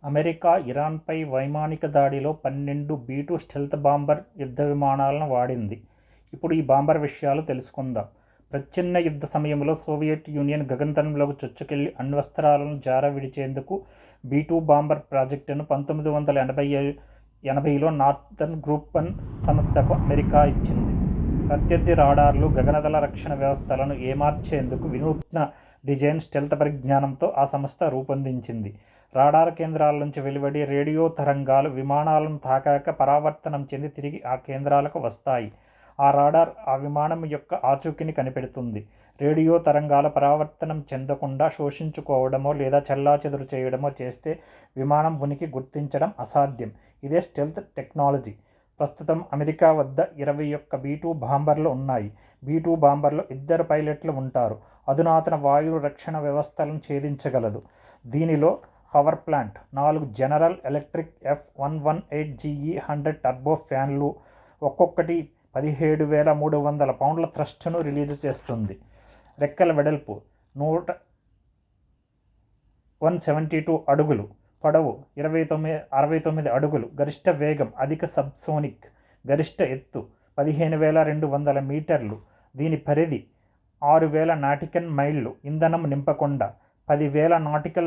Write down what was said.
America ఇరాన్పై వైమానిక దాడిలో 12 B-2 stealth bomber యుద్ధ విమానాలను వాడింది. ఇప్పుడు ఈ బాంబర్ విషయాలు తెలుసుకుందాం. ప్రచ్ఛన్న యుద్ధ సమయంలో సోవియట్ యూనియన్ గగనతలంలోకి చొచ్చుకెళ్లి అణ్వస్త్రాలను జారవిడిచేందుకు B-2 బాంబర్ ప్రాజెక్టును 1980లో నార్థర్న్ గ్రూమన్ సంస్థకు అమెరికా ఇచ్చింది. ప్రత్యర్థి రాడార్లు, గగనతల రక్షణ వ్యవస్థలను ఏమార్చేందుకు వినూత్న డిజైన్, స్టెల్త్ పరిజ్ఞానంతో ఆ సంస్థ రూపొందించింది. రాడార్ కేంద్రాల నుంచి వెలువడే రేడియో తరంగాలు విమానాలను తాకాక పరావర్తనం చెంది తిరిగి ఆ కేంద్రాలకు వస్తాయి. ఆ రాడార్ ఆ విమానం యొక్క ఆచూకీని కనిపెడుతుంది. రేడియో తరంగాలు పరావర్తనం చెందకుండా శోషించుకోవడమో లేదా చెల్లాచెదురు చేయడమో చేస్తే విమానం ఉనికి గుర్తించడం అసాధ్యం. ఇదే స్టెల్త్ టెక్నాలజీ. ప్రస్తుతం అమెరికా వద్ద 21 B-2 బాంబర్లు ఉన్నాయి. B-2 బాంబర్లో 2 పైలట్లు ఉంటారు. అధునాతన వాయు రక్షణ వ్యవస్థలను ఛేదించగలదు. దీనిలో power plant, 4 general electric F118GE100 turbo ఫ్యాన్లు, ఒక్కొక్కటి 17,300 పౌండ్ల థ్రస్ట్ను రిలీజ్ చేస్తుంది. రెక్కల వెడల్పు 172 అడుగులు, పొడవు 69 అడుగులు, గరిష్ట వేగం అధిక సబ్సోనిక్, గరిష్ట ఎత్తు 15,200 మీటర్లు. దీని పరిధి 6,000 నాటికల్ మైళ్ళు. ఇంధనం నింపకుండా 10,000 నాటికల్